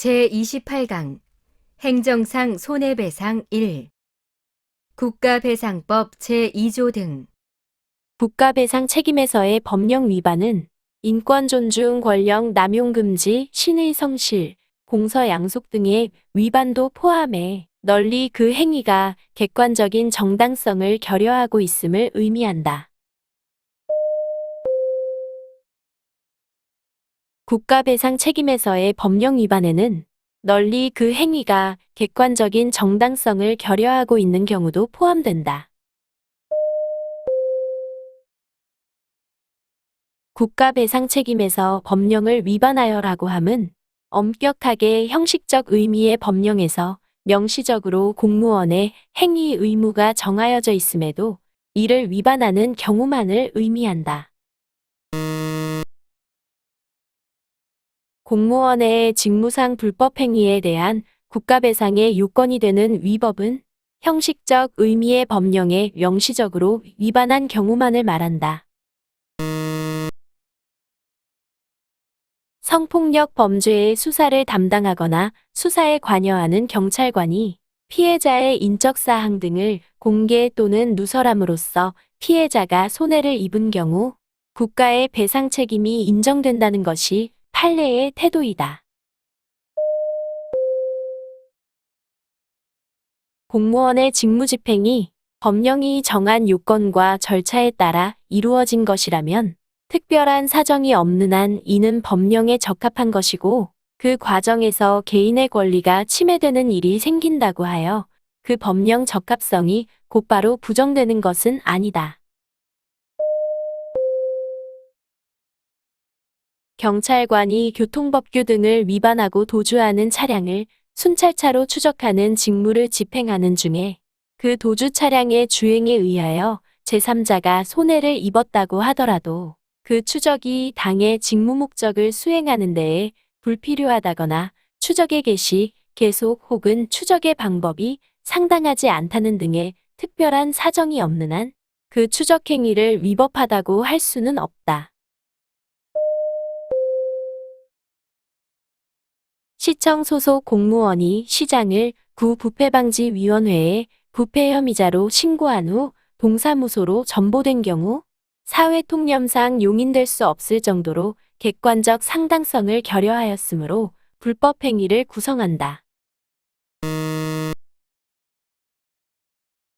제28강 행정상 손해배상 1 국가배상법 제2조 등 국가배상 책임에서의 법령 위반은 인권 존중, 권력 남용 금지, 신의 성실, 공서 양속 등의 위반도 포함해 널리 그 행위가 객관적인 정당성을 결여하고 있음을 의미한다. 국가배상 책임에서의 법령 위반에는 널리 그 행위가 객관적인 정당성을 결여하고 있는 경우도 포함된다. 국가배상 책임에서 법령을 위반하여라고 함은 엄격하게 형식적 의미의 법령에서 명시적으로 공무원의 행위 의무가 정하여져 있음에도 이를 위반하는 경우만을 의미한다. 공무원의 직무상 불법 행위에 대한 국가배상의 요건이 되는 위법은 형식적 의미의 법령에 명시적으로 위반한 경우만을 말한다. 성폭력 범죄의 수사를 담당하거나 수사에 관여하는 경찰관이 피해자의 인적사항 등을 공개 또는 누설함으로써 피해자가 손해를 입은 경우 국가의 배상 책임이 인정된다는 것이 판례의 태도이다. 공무원의 직무집행이 법령이 정한 요건과 절차에 따라 이루어진 것이라면 특별한 사정이 없는 한 이는 법령에 적합한 것이고 그 과정에서 개인의 권리가 침해되는 일이 생긴다고 하여 그 법령 적합성이 곧바로 부정되는 것은 아니다. 경찰관이 교통법규 등을 위반하고 도주하는 차량을 순찰차로 추적하는 직무를 집행하는 중에 그 도주 차량의 주행에 의하여 제3자가 손해를 입었다고 하더라도 그 추적이 당의 직무 목적을 수행하는 데에 불필요하다거나 추적의 개시, 계속 혹은 추적의 방법이 상당하지 않다는 등의 특별한 사정이 없는 한 그 추적 행위를 위법하다고 할 수는 없다. 시청 소속 공무원이 시장을 구부패방지위원회에 부패 혐의자로 신고한 후 동사무소로 전보된 경우 사회통념상 용인될 수 없을 정도로 객관적 상당성을 결여하였으므로 불법 행위를 구성한다.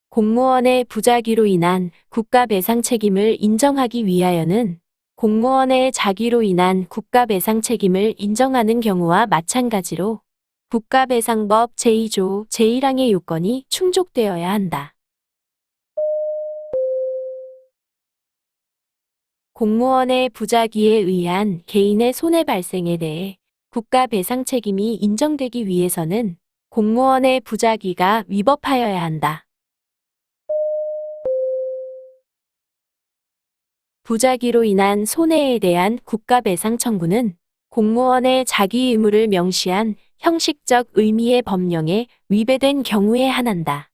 공무원의 부작위로 인한 국가배상 책임을 인정하기 위하여는 공무원의 자기로 인한 국가배상 책임을 인정하는 경우와 마찬가지로 국가배상법 제2조 제1항의 요건이 충족되어야 한다. 공무원의 부작위에 의한 개인의 손해 발생에 대해 국가배상 책임이 인정되기 위해서는 공무원의 부작위가 위법하여야 한다. 부작위로 인한 손해에 대한 국가배상 청구는 공무원의 자기 의무를 명시한 형식적 의미의 법령에 위배된 경우에 한한다.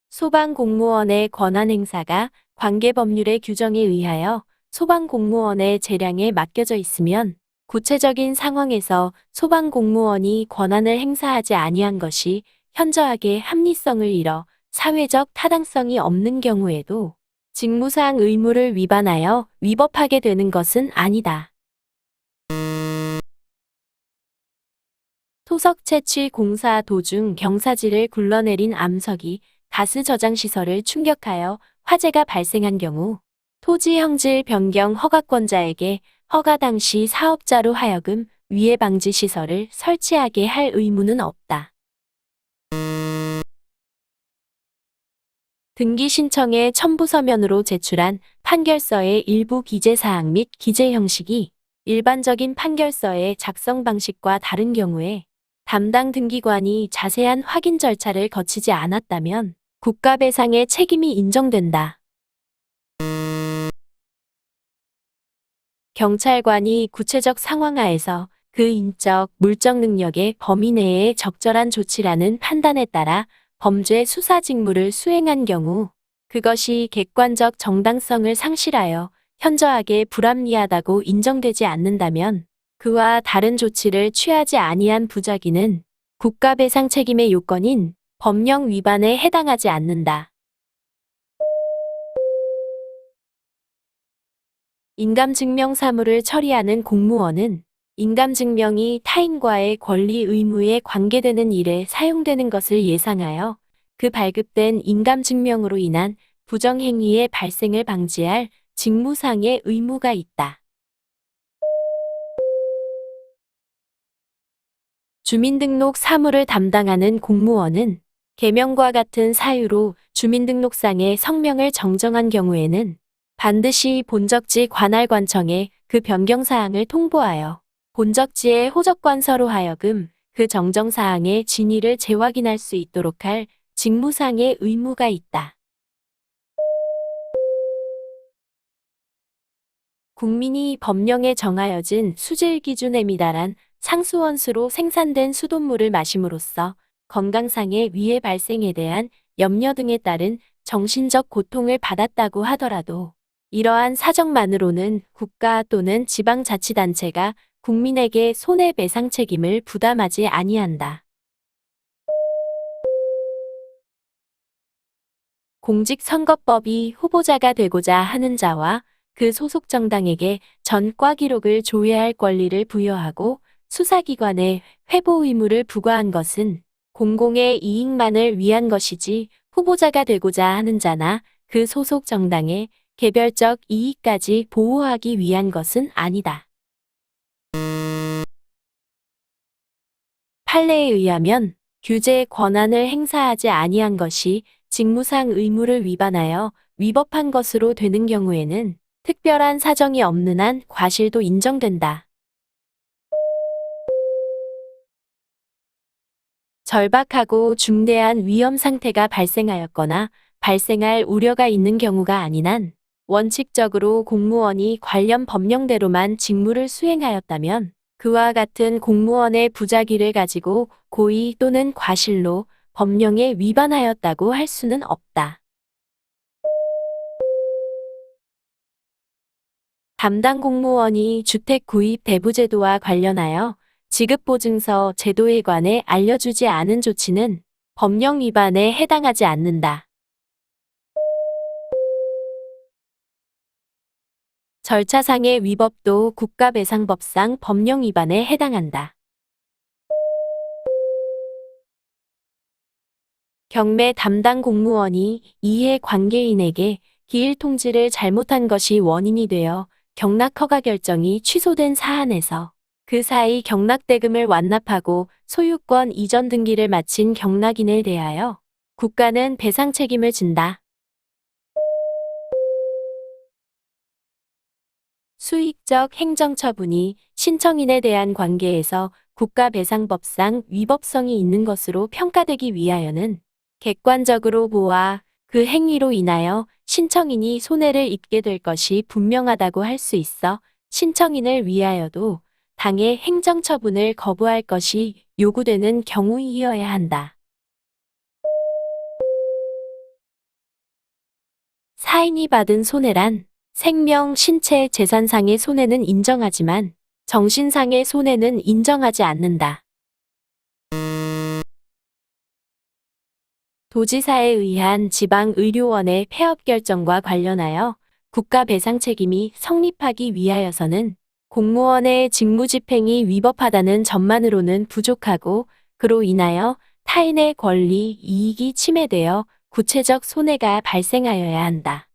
소방공무원의 권한행사가 관계법률의 규정에 의하여 소방공무원의 재량에 맡겨져 있으면 구체적인 상황에서 소방공무원이 권한을 행사하지 아니한 것이 현저하게 합리성을 잃어 사회적 타당성이 없는 경우에도 직무상 의무를 위반하여 위법하게 되는 것은 아니다. 토석 채취 공사 도중 경사지를 굴러내린 암석이 가스 저장 시설을 충격하여 화재가 발생한 경우 토지 형질 변경 허가권자에게 허가 당시 사업자로 하여금 위해 방지 시설을 설치하게 할 의무는 없다. 등기 신청의 첨부 서면으로 제출한 판결서의 일부 기재 사항 및 기재 형식이 일반적인 판결서의 작성 방식과 다른 경우에 담당 등기관이 자세한 확인 절차를 거치지 않았다면 국가배상의 책임이 인정된다. 경찰관이 구체적 상황 하에서 그 인적, 물적 능력의 범위 내에 적절한 조치라는 판단에 따라 범죄 수사 직무를 수행한 경우 그것이 객관적 정당성을 상실하여 현저하게 불합리하다고 인정되지 않는다면 그와 다른 조치를 취하지 아니한 부작위는 국가배상 책임의 요건인 법령 위반에 해당하지 않는다. 인감증명 사무를 처리하는 공무원은 인감증명이 타인과의 권리 의무에 관계되는 일에 사용되는 것을 예상하여 그 발급된 인감증명으로 인한 부정행위의 발생을 방지할 직무상의 의무가 있다. 주민등록 사무를 담당하는 공무원은 계명과 같은 사유로 주민등록상의 성명을 정정한 경우에는 반드시 본적지 관할관청에 그 변경사항을 통보하여 본적지의 호적관서로 하여금 그 정정사항의 진위를 재확인할 수 있도록 할 직무상의 의무가 있다. 국민이 법령에 정하여진 수질 기준에 미달한 상수원수로 생산된 수돗물을 마심으로써 건강상의 위해 발생에 대한 염려 등에 따른 정신적 고통을 받았다고 하더라도 이러한 사정만으로는 국가 또는 지방자치단체가 국민에게 손해배상 책임을 부담하지 아니한다. 공직선거법이 후보자가 되고자 하는 자와 그 소속 정당에게 전과 기록을 조회할 권리를 부여하고 수사기관에 회보 의무를 부과한 것은 공공의 이익만을 위한 것이지 후보자가 되고자 하는 자나 그 소속 정당의 개별적 이익까지 보호하기 위한 것은 아니다. 판례에 의하면 규제 권한을 행사하지 아니한 것이 직무상 의무를 위반하여 위법한 것으로 되는 경우에는 특별한 사정이 없는 한 과실도 인정된다. 절박하고 중대한 위험 상태가 발생하였거나 발생할 우려가 있는 경우가 아닌 한 원칙적으로 공무원이 관련 법령대로만 직무를 수행하였다면 그와 같은 공무원의 부작위를 가지고 고의 또는 과실로 법령에 위반하였다고 할 수는 없다. 담당 공무원이 주택 구입 대부 제도와 관련하여 지급보증서 제도에 관해 알려주지 않은 조치는 법령 위반에 해당하지 않는다. 절차상의 위법도 국가배상법상 법령 위반에 해당한다. 경매 담당 공무원이 이해 관계인에게 기일 통지를 잘못한 것이 원인이 되어 경락 허가 결정이 취소된 사안에서 그 사이 경락대금을 완납하고 소유권 이전 등기를 마친 경락인에 대하여 국가는 배상 책임을 진다. 수익적 행정처분이 신청인에 대한 관계에서 국가배상법상 위법성이 있는 것으로 평가되기 위하여는 객관적으로 보아 그 행위로 인하여 신청인이 손해를 입게 될 것이 분명하다고 할 수 있어 신청인을 위하여도 당의 행정처분을 거부할 것이 요구되는 경우이어야 한다. 사인이 받은 손해란 생명, 신체, 재산상의 손해는 인정하지만 정신상의 손해는 인정하지 않는다. 도지사에 의한 지방의료원의 폐업 결정과 관련하여 국가배상 책임이 성립하기 위하여서는 공무원의 직무집행이 위법하다는 점만으로는 부족하고 그로 인하여 타인의 권리, 이익이 침해되어 구체적 손해가 발생하여야 한다.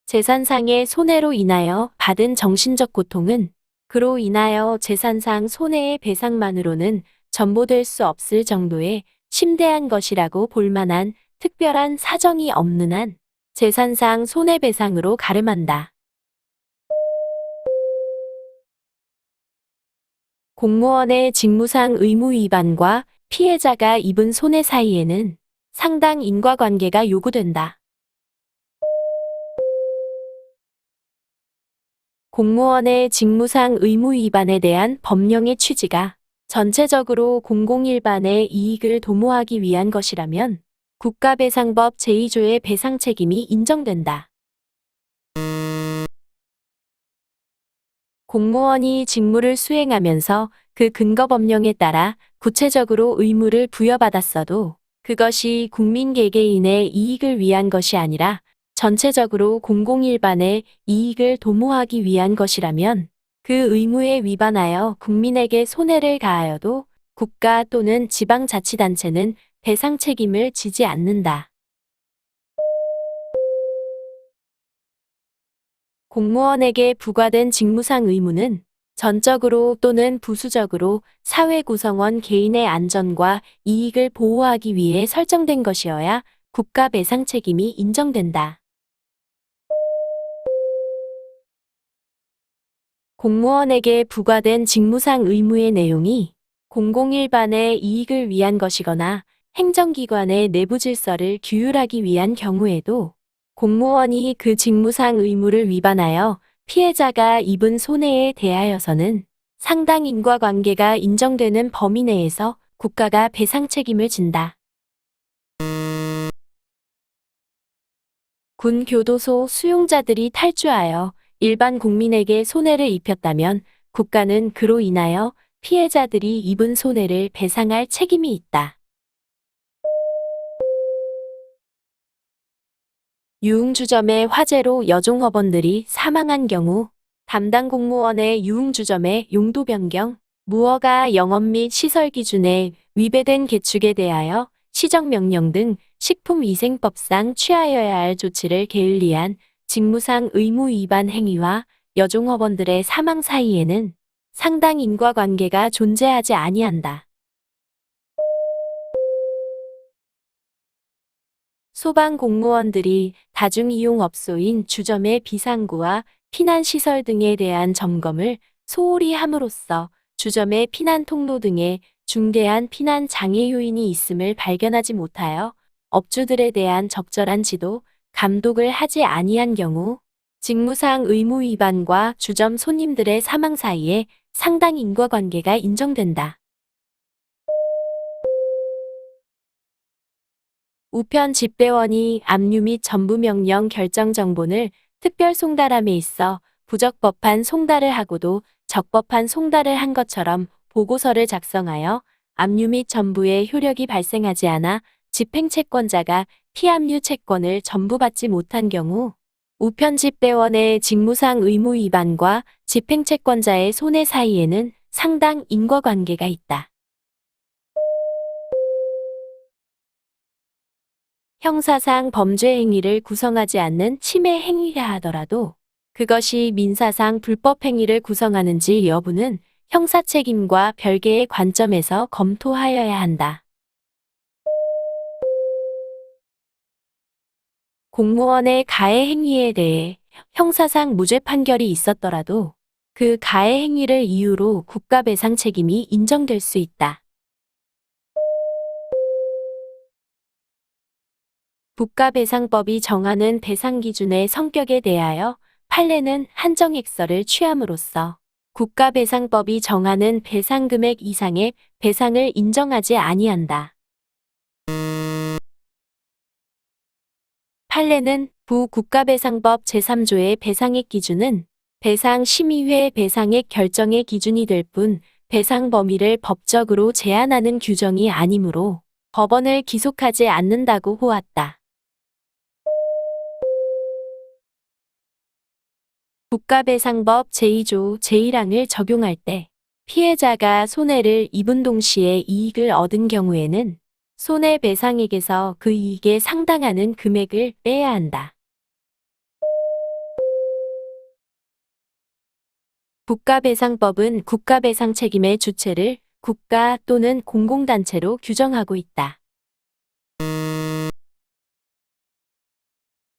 재산상의 손해로 인하여 받은 정신적 고통은 그로 인하여 재산상 손해의 배상만으로는 전보될 수 없을 정도의 심대한 것이라고 볼 만한 특별한 사정이 없는 한 재산상 손해배상으로 가름한다. 공무원의 직무상 의무 위반과 피해자가 입은 손해 사이에는 상당 인과관계가 요구된다. 공무원의 직무상 의무 위반에 대한 법령의 취지가 전체적으로 공공일반의 이익을 도모하기 위한 것이라면 국가배상법 제2조의 배상 책임이 인정된다. 공무원이 직무를 수행하면서 그 근거법령에 따라 구체적으로 의무를 부여받았어도 그것이 국민 개개인의 이익을 위한 것이 아니라 전체적으로 공공일반의 이익을 도모하기 위한 것이라면 그 의무에 위반하여 국민에게 손해를 가하여도 국가 또는 지방자치단체는 배상 책임을 지지 않는다. 공무원에게 부과된 직무상 의무는 전적으로 또는 부수적으로 사회 구성원 개인의 안전과 이익을 보호하기 위해 설정된 것이어야 국가 배상 책임이 인정된다. 공무원에게 부과된 직무상 의무의 내용이 공공일반의 이익을 위한 것이거나 행정기관의 내부 질서를 규율하기 위한 경우에도 공무원이 그 직무상 의무를 위반하여 피해자가 입은 손해에 대하여서는 상당 인과관계가 인정되는 범위 내에서 국가가 배상 책임을 진다. 군 교도소 수용자들이 탈주하여 일반 국민에게 손해를 입혔다면 국가는 그로 인하여 피해자들이 입은 손해를 배상할 책임이 있다. 유흥주점의 화재로 여종업원들이 사망한 경우 담당 공무원의 유흥주점의 용도 변경, 무허가 영업 및 시설 기준에 위배된 개축에 대하여 시정명령 등 식품위생법상 취하여야 할 조치를 게을리한 직무상 의무 위반 행위와 여종업원들의 사망 사이에는 상당 인과관계가 존재하지 아니한다. 소방공무원들이 다중이용업소인 주점의 비상구와 피난시설 등에 대한 점검을 소홀히 함으로써 주점의 피난 통로 등에 중대한 피난 장애 요인이 있음을 발견하지 못하여 업주들에 대한 적절한 지도, 감독을 하지 아니한 경우 직무상 의무 위반과 주점 손님들의 사망 사이에 상당 인과관계가 인정된다. 우편 집배원이 압류 및 전부 명령 결정 정본을 특별 송달함에 있어 부적법한 송달을 하고도 적법한 송달을 한 것처럼 보고서를 작성하여 압류 및 전부의 효력이 발생하지 않아 집행채권자가 피압류 채권을 전부받지 못한 경우 우편 집배원의 직무상 의무 위반과 집행채권자의 손해 사이에는 상당 인과관계가 있다. 형사상 범죄 행위를 구성하지 않는 침해 행위라 하더라도 그것이 민사상 불법 행위를 구성하는지 여부는 형사 책임과 별개의 관점에서 검토하여야 한다. 공무원의 가해 행위에 대해 형사상 무죄 판결이 있었더라도 그 가해 행위를 이유로 국가배상 책임이 인정될 수 있다. 국가배상법이 정하는 배상 기준의 성격에 대하여 판례는 한정액서를 취함으로써 국가배상법이 정하는 배상금액 이상의 배상을 인정하지 아니한다. 판례는 부국가배상법 제3조의 배상액 기준은 배상심의회 배상액 결정의 기준이 될 뿐 배상 범위를 법적으로 제한하는 규정이 아니므로 법원을 기속하지 않는다고 호았다. 국가배상법 제2조 제1항을 적용할 때 피해자가 손해를 입은 동시에 이익을 얻은 경우에는 손해배상액에서 그 이익에 상당하는 금액을 빼야 한다. 국가배상법은 국가배상 책임의 주체를 국가 또는 공공단체로 규정하고 있다.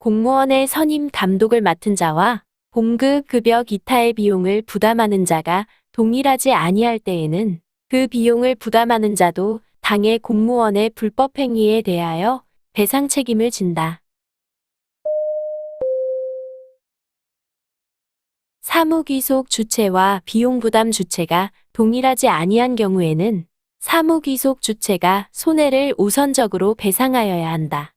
공무원의 선임 감독을 맡은 자와 봉급, 급여, 기타의 비용을 부담하는 자가 동일하지 아니할 때에는 그 비용을 부담하는 자도 당해 공무원의 불법 행위에 대하여 배상 책임을 진다. 사무귀속 주체와 비용 부담 주체가 동일하지 아니한 경우에는 사무귀속 주체가 손해를 우선적으로 배상하여야 한다.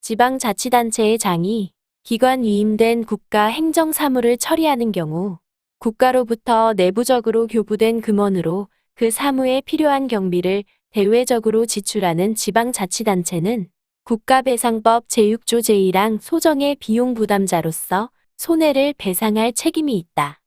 지방자치단체의 장이 기관 위임된 국가 행정 사무를 처리하는 경우 국가로부터 내부적으로 교부된 금원으로 그 사무에 필요한 경비를 대외적으로 지출하는 지방자치단체는 국가배상법 제6조 제1항 소정의 비용 부담자로서 손해를 배상할 책임이 있다.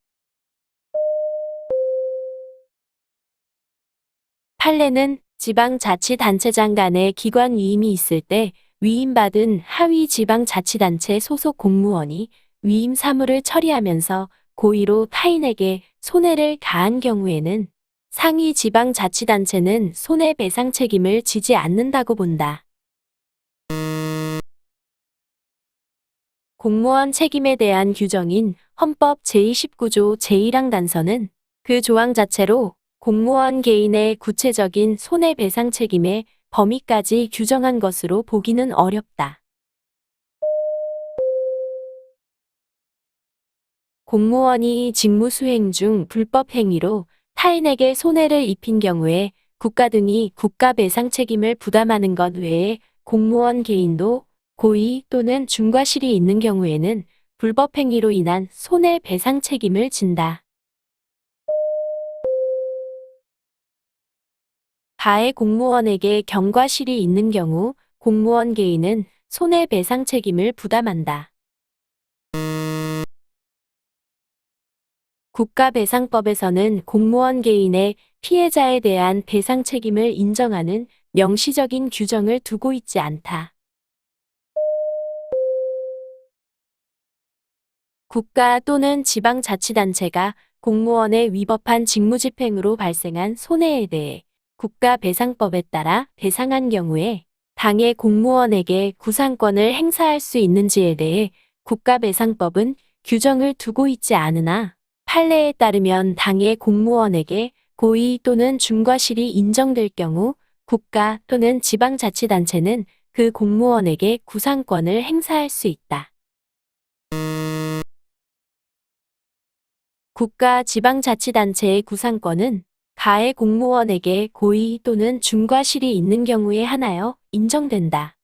판례는 지방자치단체장 간의 기관 위임이 있을 때 위임받은 하위 지방자치단체 소속 공무원이 위임 사무를 처리하면서 고의로 타인에게 손해를 가한 경우에는 상위 지방자치단체는 손해배상 책임을 지지 않는다고 본다. 공무원 책임에 대한 규정인 헌법 제29조 제1항 단서는 그 조항 자체로 공무원 개인의 구체적인 손해배상 책임의 범위까지 규정한 것으로 보기는 어렵다. 공무원이 직무 수행 중 불법 행위로 타인에게 손해를 입힌 경우에 국가 등이 국가배상 책임을 부담하는 것 외에 공무원 개인도 고의 또는 중과실이 있는 경우에는 불법 행위로 인한 손해배상 책임을 진다. 가해 공무원에게 경과실이 있는 경우 공무원 개인은 손해배상 책임을 부담한다. 국가배상법에서는 공무원 개인의 피해자에 대한 배상 책임을 인정하는 명시적인 규정을 두고 있지 않다. 국가 또는 지방자치단체가 공무원의 위법한 직무집행으로 발생한 손해에 대해 국가배상법에 따라 배상한 경우에 당해 공무원에게 구상권을 행사할 수 있는지에 대해 국가배상법은 규정을 두고 있지 않으나 판례에 따르면 당해 공무원에게 고의 또는 중과실이 인정될 경우 국가 또는 지방자치단체는 그 공무원에게 구상권을 행사할 수 있다. 국가 지방자치단체의 구상권은 가해 공무원에게 고의 또는 중과실이 있는 경우에 한하여 인정된다.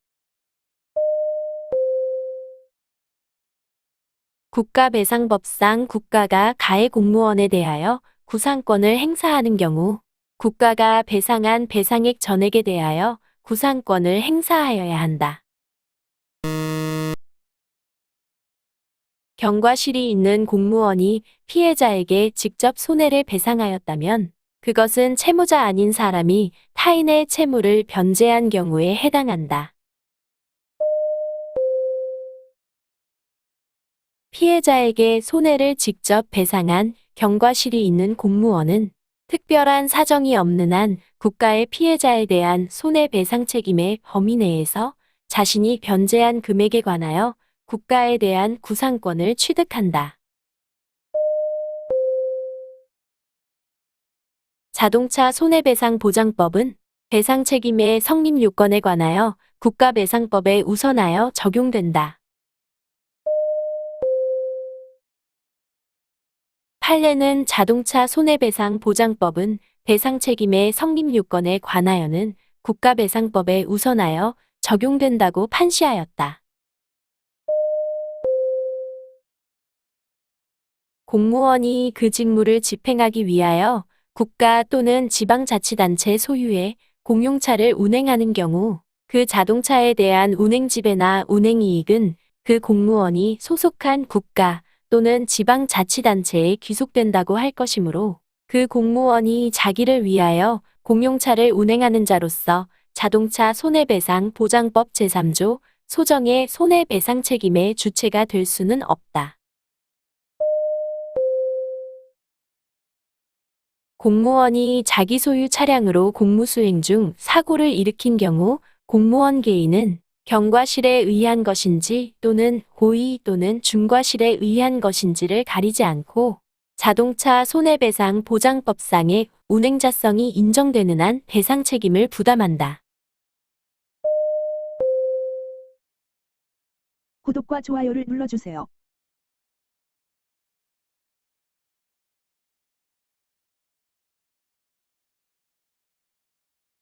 국가배상법상 국가가 가해 공무원에 대하여 구상권을 행사하는 경우 국가가 배상한 배상액 전액에 대하여 구상권을 행사하여야 한다. 경과실이 있는 공무원이 피해자에게 직접 손해를 배상하였다면 그것은 채무자 아닌 사람이 타인의 채무를 변제한 경우에 해당한다. 피해자에게 손해를 직접 배상한 경과실이 있는 공무원은 특별한 사정이 없는 한 국가의 피해자에 대한 손해배상 책임의 범위 내에서 자신이 변제한 금액에 관하여 국가에 대한 구상권을 취득한다. 자동차 손해배상 보장법은 배상 책임의 성립 요건에 관하여 국가배상법에 우선하여 적용된다. 판례는 자동차 손해배상 보장법은 배상 책임의 성립 요건에 관하여는 국가배상법에 우선하여 적용된다고 판시하였다. 공무원이 그 직무를 집행하기 위하여 국가 또는 지방자치단체 소유의 공용차를 운행하는 경우 그 자동차에 대한 운행지배나 운행이익은 그 공무원이 소속한 국가 또는 지방자치단체에 귀속된다고 할 것이므로 그 공무원이 자기를 위하여 공용차를 운행하는 자로서 자동차 손해배상 보장법 제3조 소정의 손해배상 책임의 주체가 될 수는 없다. 공무원이 자기 소유 차량으로 공무 수행 중 사고를 일으킨 경우 공무원 개인은 경과실에 의한 것인지 또는 고의 또는 중과실에 의한 것인지를 가리지 않고 자동차 손해배상 보장법상의 운행자성이 인정되는 한 배상 책임을 부담한다. 구독과 좋아요를 눌러주세요.